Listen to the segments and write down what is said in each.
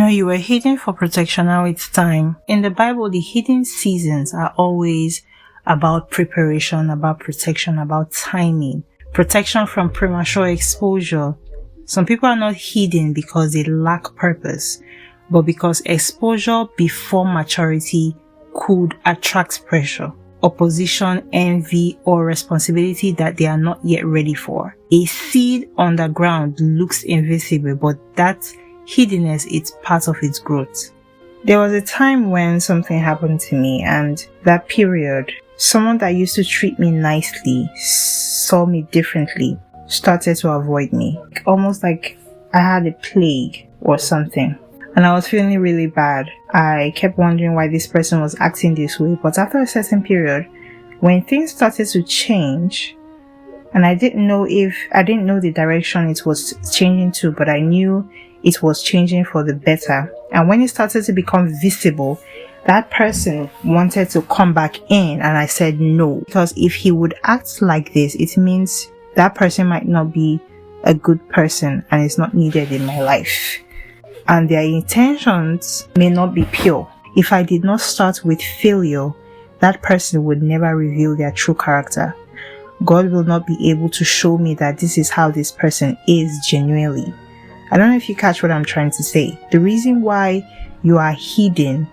No, you were hidden for protection, now it's time. In the Bible, the hidden seasons are always about preparation, about protection, about timing. Protection from premature exposure. Some people are not hidden because they lack purpose, but because exposure before maturity could attract pressure, opposition, envy, or responsibility that they are not yet ready for. A seed underground looks invisible, but that hiddenness is part of its growth. There was a time when something happened to me, and that period, someone that used to treat me nicely, saw me differently, started to avoid me. Almost like I had a plague or something. And I was feeling really bad. I kept wondering why this person was acting this way. But after a certain period, when things started to change, and I didn't know the direction it was changing to, but I knew it was changing for the better. And when it started to become visible, that person wanted to come back in, and I said no. Because if he would act like this, it means that person might not be a good person and is not needed in my life. And their intentions may not be pure. If I did not start with failure, that person would never reveal their true character. God will not be able to show me that this is how this person is genuinely. I don't know if you catch what I'm trying to say. The reason why you are hidden,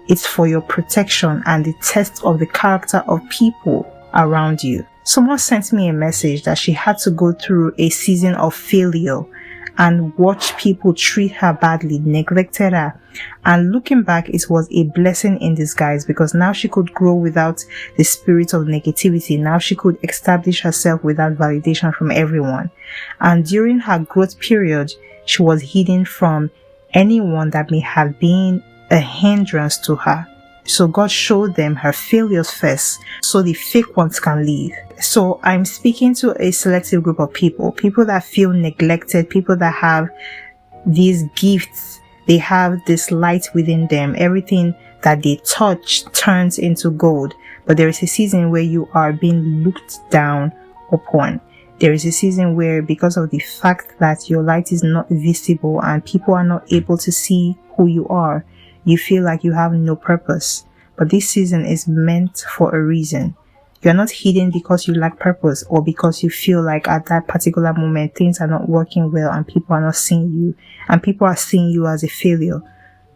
it's for your protection and the test of the character of people around you. Someone sent me a message that she had to go through a season of failure and watch people treat her badly, neglected her. And looking back, it was a blessing in disguise, because now she could grow without the spirit of negativity. Now she could establish herself without validation from everyone. And during her growth period, she was hidden from anyone that may have been a hindrance to her. So God showed them her failures first, so the fake ones can leave. So I'm speaking to a selective group of people that feel neglected, people that have these gifts, they have this light within them. Everything that they touch turns into gold. But there is a season where you are being looked down upon. There is a season where, because of the fact that your light is not visible and people are not able to see who you are, you feel like you have no purpose. But this season is meant for a reason. You're not hidden because you lack purpose, or because you feel like at that particular moment things are not working well and people are not seeing you, and people are seeing you as a failure.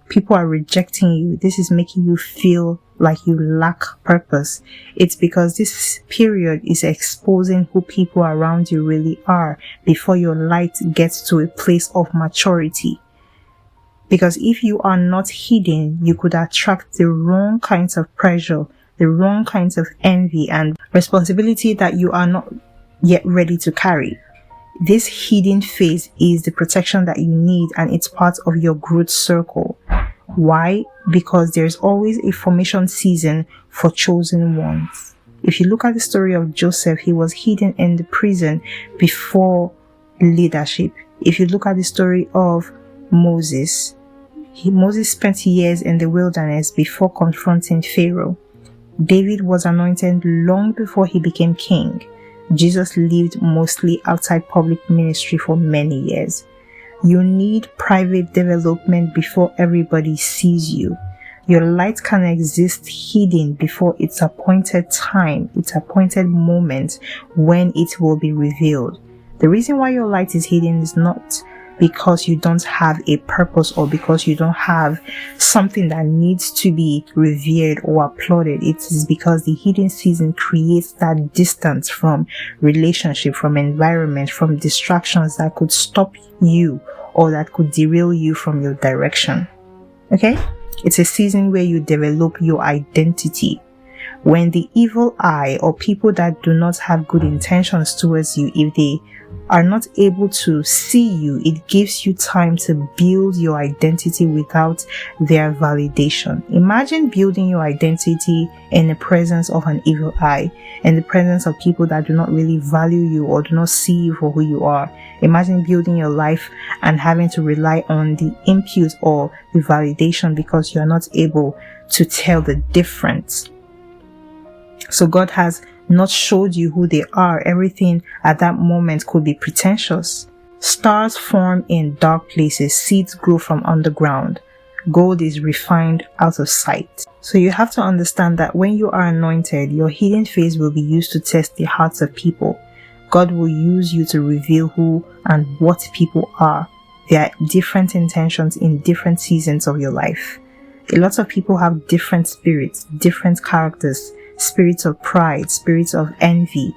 People are rejecting you. This is making you feel like you lack purpose. It's because this period is exposing who people around you really are before your light gets to a place of maturity. Because if you are not hidden, you could attract the wrong kinds of pressure, the wrong kinds of envy and responsibility that you are not yet ready to carry. This hidden phase is the protection that you need, and it's part of your growth circle. Why? Because there's always a formation season for chosen ones. If you look at the story of Joseph, he was hidden in the prison before leadership. If you look at the story of Moses spent years in the wilderness before confronting Pharaoh. David was anointed long before he became king. Jesus lived mostly outside public ministry for many years. You need private development before everybody sees you. Your light can exist hidden before its appointed time, its appointed moment when it will be revealed. The reason why your light is hidden is not because you don't have a purpose or because you don't have something that needs to be revered or applauded. It is because the hidden season creates that distance from relationship, from environment, from distractions that could stop you or that could derail you from your direction. Okay? It's a season where you develop your identity. When the evil eye or people that do not have good intentions towards you, if they are not able to see you, it gives you time to build your identity without their validation. Imagine building your identity in the presence of an evil eye, in the presence of people that do not really value you or do not see you for who you are. Imagine building your life and having to rely on the input or the validation because you are not able to tell the difference. So God has not showed you who they are. Everything at that moment could be pretentious. Stars form in dark places, seeds grow from underground. Gold is refined out of sight. So you have to understand that when you are anointed, your hidden phase will be used to test the hearts of people. God will use you to reveal who and what people are. There are different intentions in different seasons of your life. A lot of people have different spirits, different characters, spirits of pride, spirits of envy.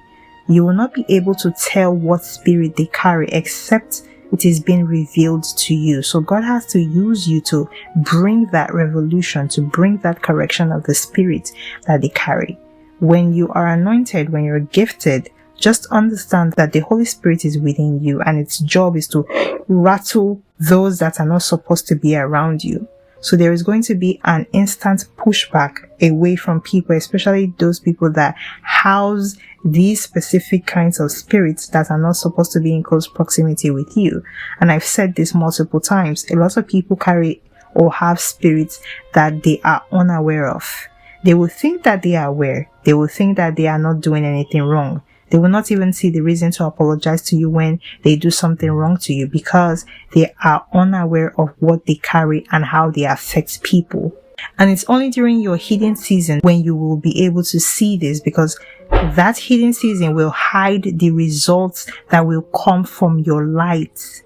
You will not be able to tell what spirit they carry except it is being revealed to you. So God has to use you to bring that revolution, to bring that correction of the spirit that they carry. When you are anointed, when you're gifted, just understand that the Holy Spirit is within you and its job is to rattle those that are not supposed to be around you. So there is going to be an instant pushback away from people, especially those people that house these specific kinds of spirits that are not supposed to be in close proximity with you. And I've said this multiple times. A lot of people carry or have spirits that they are unaware of. They will think that they are aware. They will think that they are not doing anything wrong. They will not even see the reason to apologize to you when they do something wrong to you, because they are unaware of what they carry and how they affect people. And it's only during your hidden season when you will be able to see this, because that hidden season will hide the results that will come from your light,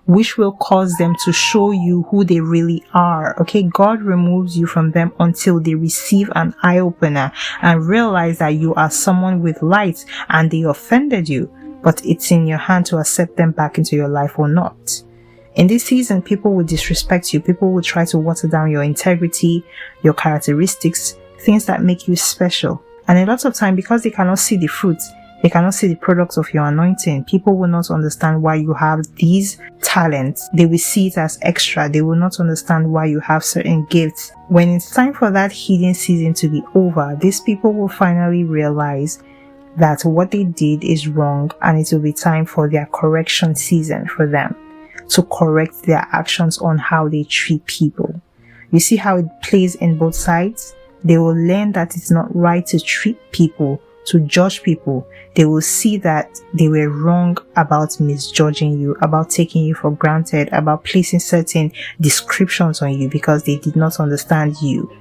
which will cause them to show you who they really are. Okay, God removes you from them until they receive an eye-opener and realize that you are someone with light and they offended you, but it's in your hand to accept them back into your life or not. In this season, people will disrespect you. People will try to water down your integrity, your characteristics, things that make you special. And a lot of time, because they cannot see the fruits, they cannot see the products of your anointing, people will not understand why you have these talents. They will see it as extra. They will not understand why you have certain gifts. When it's time for that hidden season to be over, these people will finally realize that what they did is wrong, and it will be time for their correction season for them to correct their actions on how they treat people. You see how it plays in both sides? They will learn that it's not right to treat people, to judge people. They will see that they were wrong about misjudging you, about taking you for granted, about placing certain descriptions on you because they did not understand you.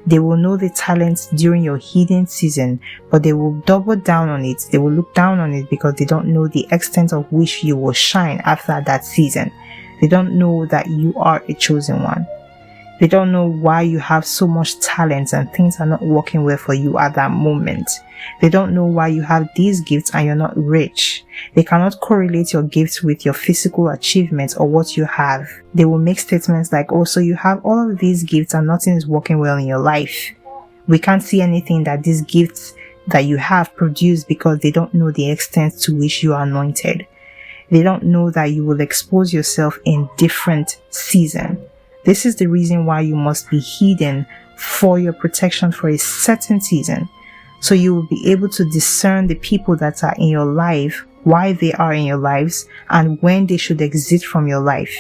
They will know the talents during your hidden season, but they will double down on it. They will look down on it because they don't know the extent of which you will shine after that season. They don't know that you are a chosen one. They don't know why you have so much talent and things are not working well for you at that moment. They don't know why you have these gifts and you're not rich. They cannot correlate your gifts with your physical achievements or what you have. They will make statements like, oh, so you have all of these gifts and nothing is working well in your life. We can't see anything that these gifts that you have produce, because they don't know the extent to which you are anointed. They don't know that you will expose yourself in different seasons. This is the reason why you must be hidden for your protection for a certain season. So you will be able to discern the people that are in your life, why they are in your lives, and when they should exit from your life.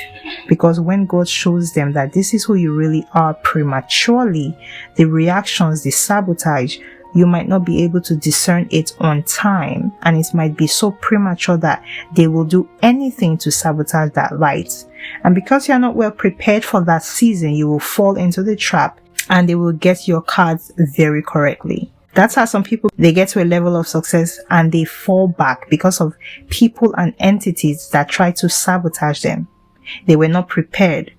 Because when God shows them that this is who you really are prematurely, the reactions, the sabotage, you might not be able to discern it on time, and it might be so premature that they will do anything to sabotage that light. And because you are not well prepared for that season, you will fall into the trap and they will get your cards very correctly. That's how some people, they get to a level of success and they fall back because of people and entities that try to sabotage them. They were not prepared.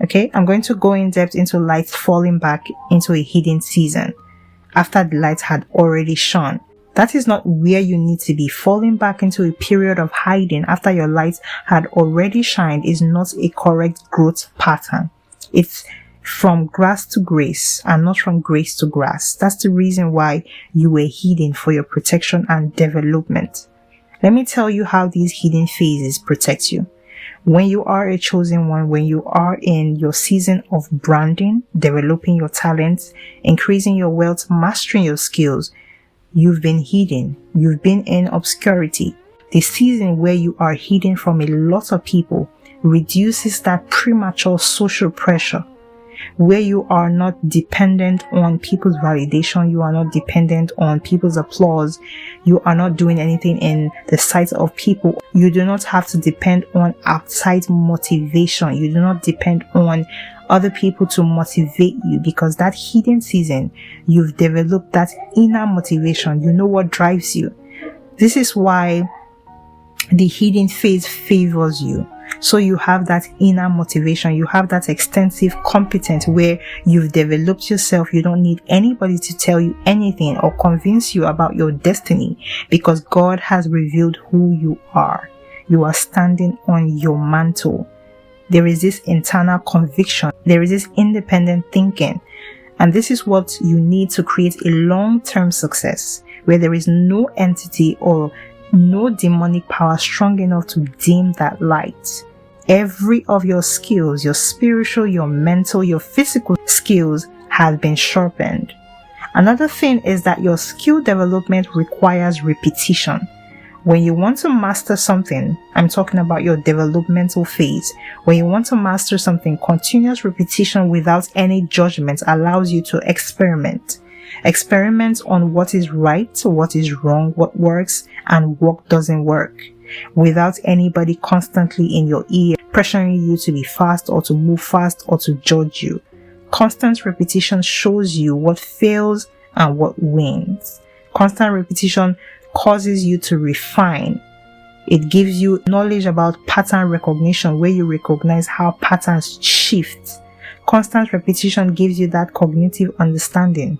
Okay, I'm going to go in depth into lights falling back into a hidden season after the light had already shone. That is not where you need to be. Falling back into a period of hiding after your light had already shined is not a correct growth pattern. It's from grass to grace and not from grace to grass. That's the reason why you were hidden, for your protection and development. Let me tell you how these hidden phases protect you. When you are a chosen one, when you are in your season of branding, developing your talents, increasing your wealth, mastering your skills, you've been hidden. You've been in obscurity. The season where you are hidden from a lot of people reduces that premature social pressure. where you are not dependent on people's validation, you are not dependent on people's applause, you are not doing anything in the sight of people. You do not have to depend on outside motivation. You do not depend on other people to motivate you, because that hidden season, you've developed that inner motivation. You know what drives you. This is why the hidden phase favors you. So you have that inner motivation. You have that extensive competence where you've developed yourself. You don't need anybody to tell you anything or convince you about your destiny, because God has revealed who you are. You are standing on your mantle. There is this internal conviction. There is this independent thinking. And this is what you need to create a long-term success, where there is no entity or no demonic power strong enough to dim that light. Every of your skills, your spiritual, your mental, your physical skills have been sharpened. Another thing is that your skill development requires repetition. When you want to master something, I'm talking about your developmental phase. When you want to master something, continuous repetition without any judgment allows you to experiment. Experiment on what is right, what is wrong, what works, and what doesn't work, without anybody constantly in your ear pressuring you to be fast or to move fast or to judge you. Constant repetition shows you what fails and what wins. Constant repetition causes you to refine. It gives you knowledge about pattern recognition, where you recognize how patterns shift. Constant repetition gives you that cognitive understanding.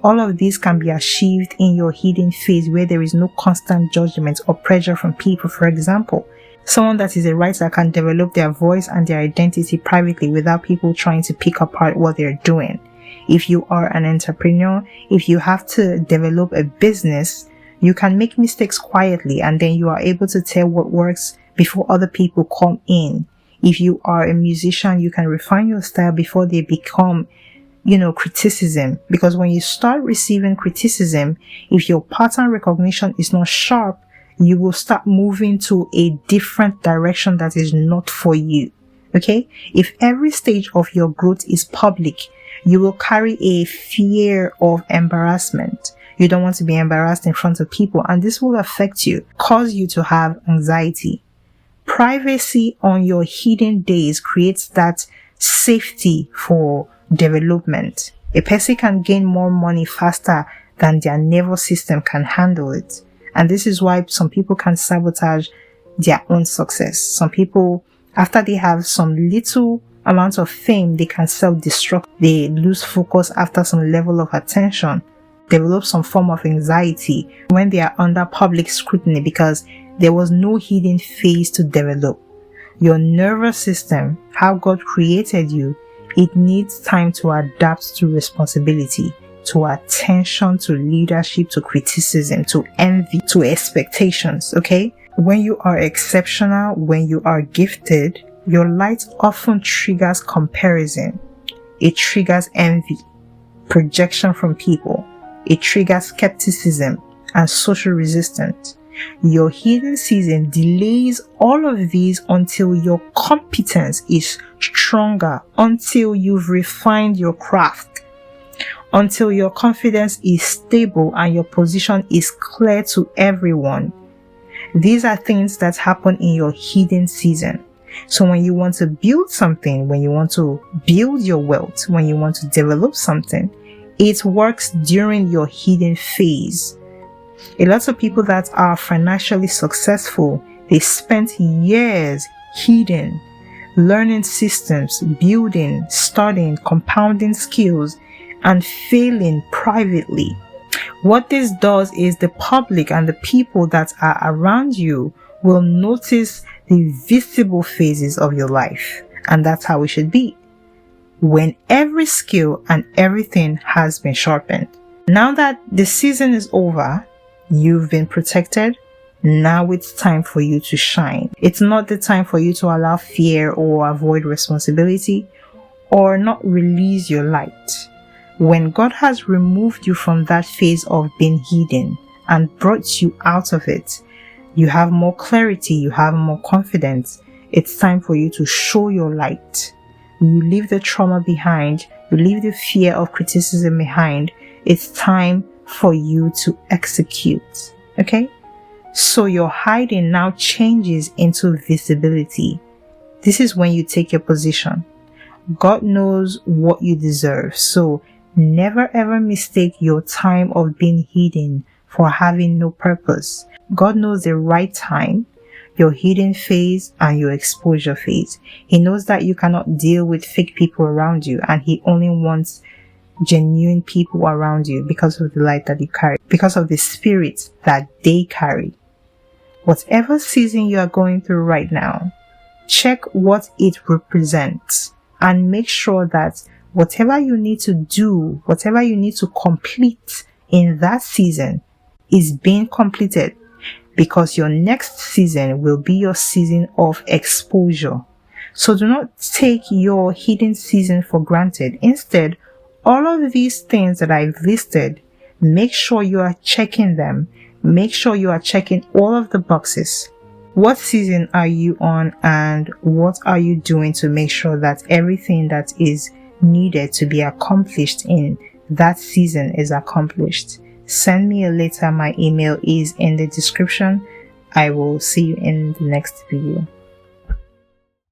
All of these can be achieved in your hidden phase, where there is no constant judgment or pressure from people. For example, someone that is a writer can develop their voice and their identity privately without people trying to pick apart what they're doing. If you are an entrepreneur, if you have to develop a business, you can make mistakes quietly, and then you are able to tell what works before other people come in. If you are a musician, you can refine your style before they become criticism. Because when you start receiving criticism, if your pattern recognition is not sharp, you will start moving to a different direction that is not for you. Okay? If every stage of your growth is public, you will carry a fear of embarrassment. You don't want to be embarrassed in front of people, and this will affect you, cause you to have anxiety. Privacy on your hidden days creates that safety for development. A person can gain more money faster than their nervous system can handle it. And this is why some people can sabotage their own success. Some people, after they have some little amount of fame, they can self-destruct. They lose focus after some level of attention, develop some form of anxiety when they are under public scrutiny, because there was no hidden phase to develop. Your nervous system, how God created you, it needs time to adapt to responsibility, to attention, to leadership, to criticism, to envy, to expectations, okay? When you are exceptional, when you are gifted, your light often triggers comparison. It triggers envy, projection from people. It triggers skepticism and social resistance. Your hidden season delays all of these until your competence is stronger, until you've refined your craft, until your confidence is stable and your position is clear to everyone. These are things that happen in your hidden season. So when you want to build something, when you want to build your wealth, when you want to develop something, it works during your hidden phase. A lot of people that are financially successful, they spent years hidden, learning systems, building, studying, compounding skills, and failing privately. What this does is the public and the people that are around you will notice the visible phases of your life. And that's how it should be. When every skill and everything has been sharpened. Now that the season is over, you've been protected. Now it's time for you to shine. It's not the time for you to allow fear or avoid responsibility or not release your light. When God has removed you from that phase of being hidden and brought you out of it, you have more clarity, you have more confidence. It's time for you to show your light. You leave the trauma behind. You leave the fear of criticism behind. It's time for you to execute. Okay? So your hiding now changes into visibility. This is when you take your position. God knows what you deserve. So never ever mistake your time of being hidden for having no purpose. God knows the right time, your hidden phase and your exposure phase. He knows that you cannot deal with fake people around you, and He only wants genuine people around you because of the light that you carry, because of the spirit that they carry. Whatever season you are going through right now, check what it represents and make sure that whatever you need to do, whatever you need to complete in that season is being completed, because your next season will be your season of exposure. So do not take your hidden season for granted. Instead, all of these things that I've listed, make sure you are checking them. Make sure you are checking all of the boxes. What season are you on, and what are you doing to make sure that everything that is needed to be accomplished in that season is accomplished? Send me a letter. My email is in the description. I will see you in the next video.